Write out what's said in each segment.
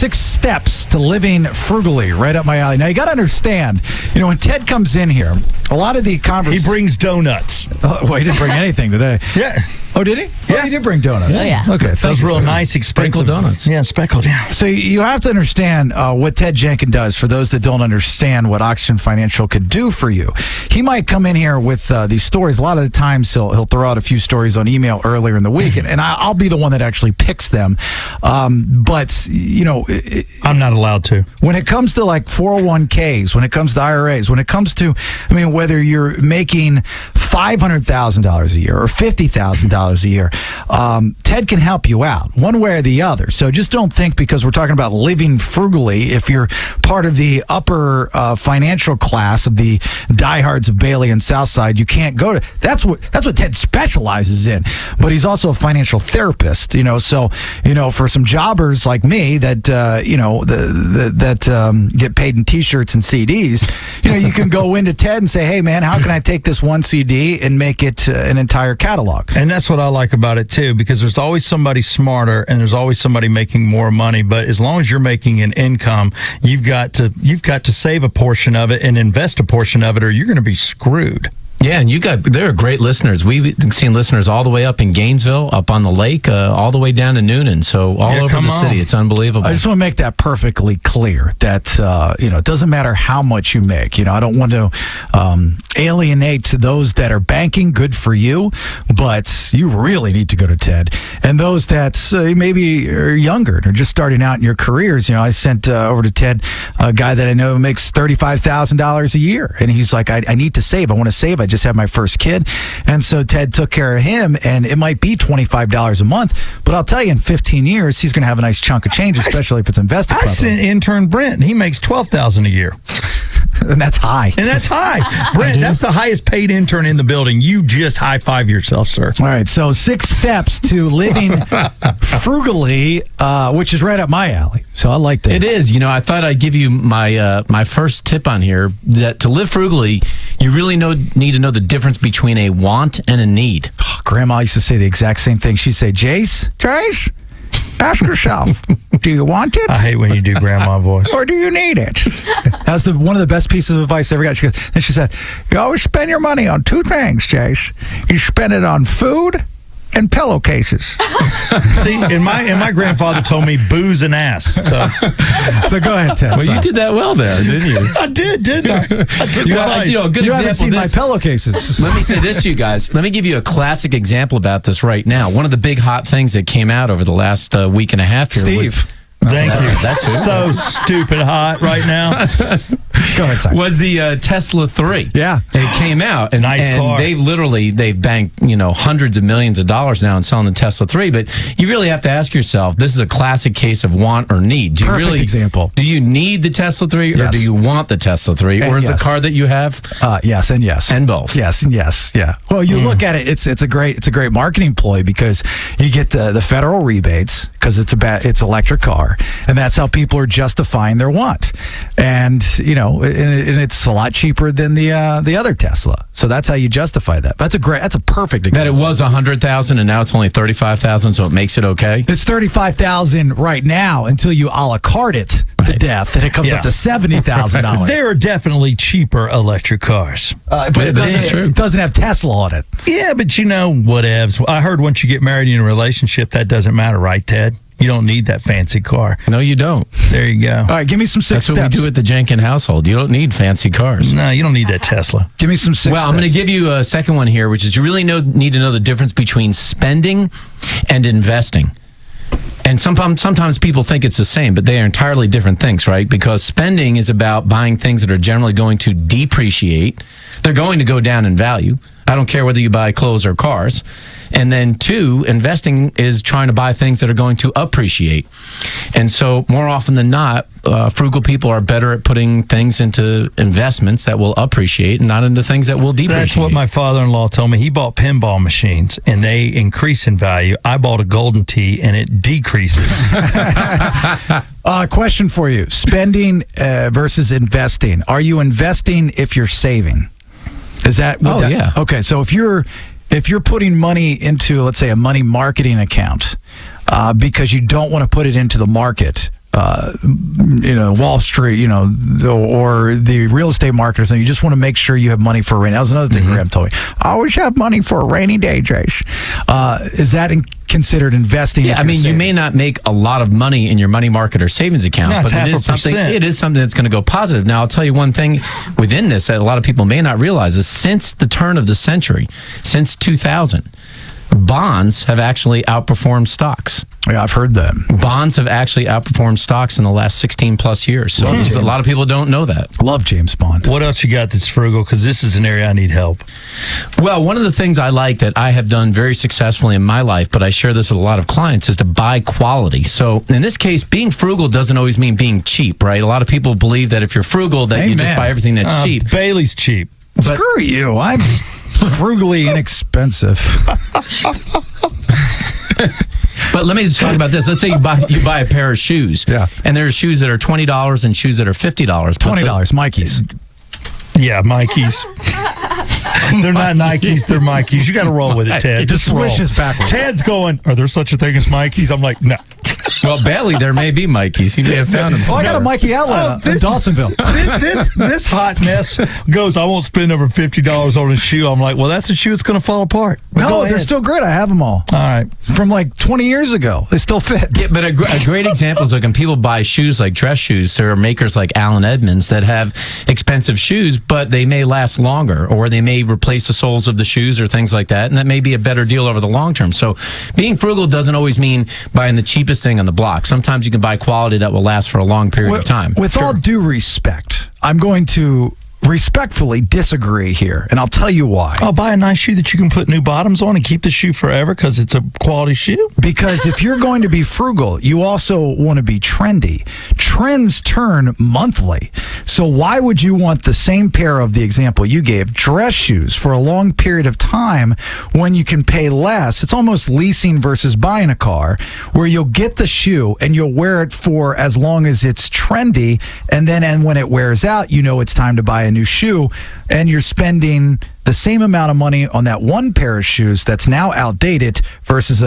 6 steps to living frugally, right up my alley. Now, you got to understand, when Ted comes in here, a lot of the conversations... He brings donuts. Well, he didn't bring anything today. Yeah. Oh, did he? Yeah. Oh, he did bring donuts. Oh, yeah. Okay. Those real nice, sprinkled donuts. Yeah, speckled, yeah. So you have to understand what Ted Jenkin does for those that don't understand what Oxygen Financial could do for you. He might come in here with these stories. A lot of the times he'll throw out a few stories on email earlier in the week, and I'll be the one that actually picks them. But, I'm not allowed to. When it comes to like 401ks, when it comes to IRAs, when it comes to, whether you're making $500,000 a year or $50,000 a year, Ted can help you out one way or the other. So just don't think because we're talking about living frugally, if you're part of the upper financial class of the diehards of Bailey and Southside, you can't go to. That's what Ted specializes in. But he's also a financial therapist. So for some jobbers like me that get paid in T-shirts and CDs, you can go into Ted and say, hey man, how can I take this one CD and make it an entire catalog? And that's what I like about it too, because there's always somebody smarter and there's always somebody making more money. But as long as you're making an income, you've got to save a portion of it and invest a portion of it, or you're going to be screwed. Yeah, and there are great listeners. We've seen listeners all the way up in Gainesville, up on the lake, all the way down to Noonan. So all over the city. It's unbelievable. I just want to make that perfectly clear that, it doesn't matter how much you make. I don't want to alienate those that are banking. Good for you. But you really need to go to Ted. And those that maybe are younger and are just starting out in your careers, I sent over to Ted a guy that I know makes $35,000 a year. And he's like, I need to save. I want to save. I just had my first kid. And so Ted took care of him, and it might be $25 a month, but I'll tell you, in 15 years, he's going to have a nice chunk of change, especially if it's invested properly. I sent intern Brent, and he makes $12,000 a year. And that's high. Brent, that's the highest paid intern in the building. You just high-five yourself, sir. All right, so 6 steps to living frugally, which is right up my alley. So I like this. It is. I thought I'd give you my first tip on here, that to live frugally, you really need to know the difference between a want and a need. Oh, Grandma used to say the exact same thing. She'd say, Jace, ask yourself, do you want it? I hate when you do grandma voice. Or do you need it? That's one of the best pieces of advice I ever got. Then she said, you always spend your money on 2 things, Jace. You spend it on food and pillowcases. See, and my grandfather told me booze and ass. So go ahead, Ted. Well, you did that well there, didn't you? I did, didn't I? Good you example. haven't seen my pillowcases. Let me say this to you guys. Let me give you a classic example about this right now. One of the big hot things that came out over the last week and a half here was... Thank you. That's so stupid hot right now. Go ahead, Simon. Was the Tesla 3. Yeah. It came out. And car. They've banked, hundreds of millions of dollars now in selling the Tesla 3. But you really have to ask yourself, this is a classic case of want or need. Perfect example. Do you need the Tesla 3 or do you want the Tesla 3? Or is the car that you have? Yes and yes. And both. Yes and yes. Yeah. Well, you look at it, it's a great marketing ploy because you get the federal rebates because it's electric car. And that's how people are justifying their want. And, and it's a lot cheaper than the other Tesla. So that's how you justify that. That's a perfect example. That it was $100,000 and now it's only $35,000, so it makes it okay? It's $35,000 right now until you a la carte it to death, and it comes up to $70,000. There are definitely cheaper electric cars. But it doesn't have Tesla on it. Yeah, but whatevs. I heard once you get married in a relationship, that doesn't matter, right, Ted? You don't need that fancy car. No, you don't. There you go. All right, give me some 6 steps. That's what we do at the Jenkin household. You don't need fancy cars. No, you don't need that Tesla. Give me some 6 steps. Well, I'm going to give you a second one here, which is you really need to know the difference between spending and investing. And sometimes people think it's the same, but they are entirely different things, right? Because spending is about buying things that are generally going to depreciate. They're going to go down in value. I don't care whether you buy clothes or cars. And then 2, investing is trying to buy things that are going to appreciate. And so more often than not, frugal people are better at putting things into investments that will appreciate and not into things that will depreciate. That's what my father-in-law told me. He bought pinball machines, and they increase in value. I bought a golden tee, and it decreases. Question for you. Spending versus investing. Are you investing if you're saving? Is that... yeah. Okay, so if you're putting money into, let's say, a money marketing account because you don't want to put it into the market, Wall Street, or the real estate market or something. You just want to make sure you have money for a rainy. That was another thing Graham told me. I always have money for a rainy day, Jace. Is that considered investing? Yeah, I mean, you may not make a lot of money in your money market or savings account, No, but it is something that's going to go positive. Now, I'll tell you one thing within this that a lot of people may not realize is since the turn of the century, since 2000, bonds have actually outperformed stocks. Yeah, I've heard that. Bonds have actually outperformed stocks in the last 16 plus years. So a lot of people don't know that. Love James Bond. What else you got that's frugal? Because this is an area I need help. Well, one of the things I like that I have done very successfully in my life, but I share this with a lot of clients, is to buy quality. So in this case, being frugal doesn't always mean being cheap, right? A lot of people believe that if you're frugal, that you just buy everything that's cheap. Bailey's cheap. Screw you. I'm frugally inexpensive. But let me just talk about this. Let's say you buy a pair of shoes. Yeah. And there are shoes that are $20 and shoes that are $50. $20, Mikey's. Yeah, Mikey's. They're not Nikes, they're Mikey's. You got to roll with it, Ted. Just swish is backwards. Ted's going, are there such a thing as Mikey's? I'm like, no. Well, Bailey, there may be Mikey's. He may have found them. Oh, I got a Mikey outlet in Dawsonville. This hot mess goes, I won't spend over $50 on a shoe. I'm like, well, that's a shoe that's going to fall apart. But No, they're still great. I have them all. All right. From like 20 years ago. They still fit. Yeah, but a great example is like when people buy shoes like dress shoes, there are makers like Allen Edmonds that have expensive shoes, but they may last longer, or they may replace the soles of the shoes or things like that, and that may be a better deal over the long term. So being frugal doesn't always mean buying the cheapest thing on the block. Sometimes you can buy quality that will last for a long period of time. With all due respect, I'm going to respectfully disagree here, and I'll tell you why. I'll buy a nice shoe that you can put new bottoms on and keep the shoe forever because it's a quality shoe. Because if you're going to be frugal, you also want to be trendy. Trends turn monthly. So why would you want the same pair of the example you gave, dress shoes, for a long period of time when you can pay less? It's almost leasing versus buying a car, where you'll get the shoe and you'll wear it for as long as it's trendy, and when it wears out, it's time to buy a new shoe, and you're spending the same amount of money on that one pair of shoes that's now outdated versus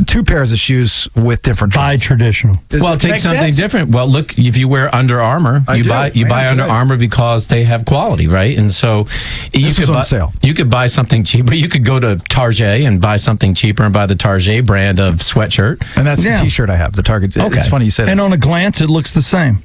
two pairs of shoes with different Buy trends. traditional. Well, take something different. Well, look, if you wear Under Armour, you buy Under Armour because they have quality, right? And so This was on sale. You could buy something cheaper. You could go to Target and buy something cheaper and buy the Target brand of sweatshirt. And that's the T-shirt I have. The Target. Okay. It's funny you said And that. on a glance, it looks the same.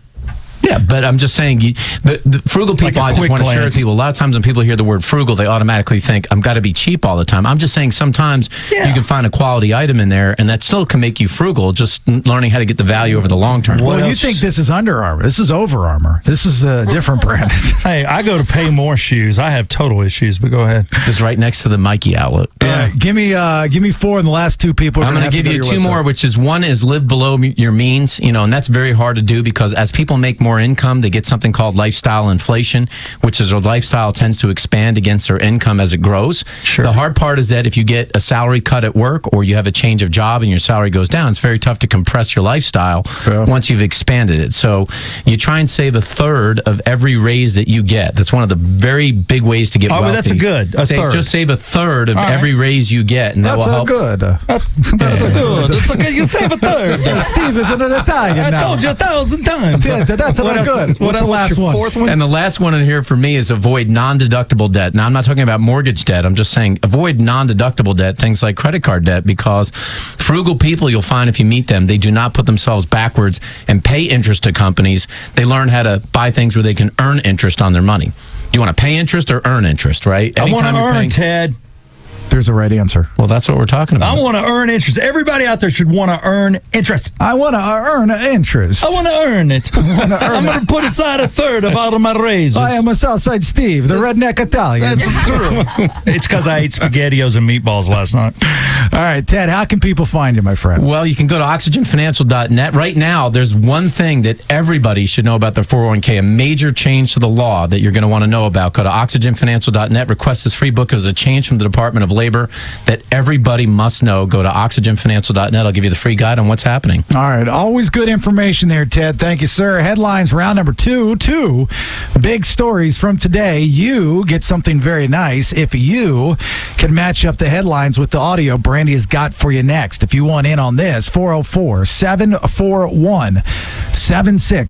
Yeah, but I'm just saying, the frugal people, I just want to share with people, a lot of times when people hear the word frugal, they automatically think, I've got to be cheap all the time. I'm just saying sometimes you can find a quality item in there, and that still can make you frugal, just learning how to get the value over the long term. Well, you think this is Under Armour. This is Over Armour. This is a different brand. Hey, I go to Pay More Shoes. I have total issues, but go ahead. Just right next to the Mikey outlet. Yeah. Give me four, and the last two people. I'm going to give you two more, which is one is live below your means, and that's very hard to do because as people make more income, they get something called lifestyle inflation, which is their lifestyle tends to expand against their income as it grows. Sure. The hard part is that if you get a salary cut at work or you have a change of job and your salary goes down, it's very tough to compress your lifestyle once you've expanded it. So you try and save a third of every raise that you get. That's one of the very big ways to get wealthy. But that's third. Just save a third of every raise you get, and that will help. That's good. That's good. You save a third. Steve is an Italian now. I told you 1,000 times. That's not good. What's the last one? Fourth one? And the last one in here for me is avoid non-deductible debt. Now, I'm not talking about mortgage debt. I'm just saying avoid non-deductible debt, things like credit card debt, because frugal people, you'll find if you meet them, they do not put themselves backwards and pay interest to companies. They learn how to buy things where they can earn interest on their money. Do you want to pay interest or earn interest, right? I want to earn, Ted. There's a right answer. Well, that's what we're talking about. I want to earn interest. Everybody out there should want to earn interest. I want to earn interest. I want to earn it. I'm going to put aside a third of all of my raises. I am a Southside Steve, the redneck Italian. That's true. It's because I ate SpaghettiOs and meatballs last night. All right, Ted, how can people find you, my friend? Well, you can go to oxygenfinancial.net. Right now, there's one thing that everybody should know about their 401k, a major change to the law that you're going to want to know about. Go to oxygenfinancial.net. Request this free book as a change from the Department of labor that everybody must know. Go to oxygenfinancial.net. I'll give you the free guide on what's happening. All right. Always good information there, Ted. Thank you, sir. Headlines round number 2. 2 big stories from today. You get something very nice if you can match up the headlines with the audio Brandy has got for you next. If you want in on this, 404-741-76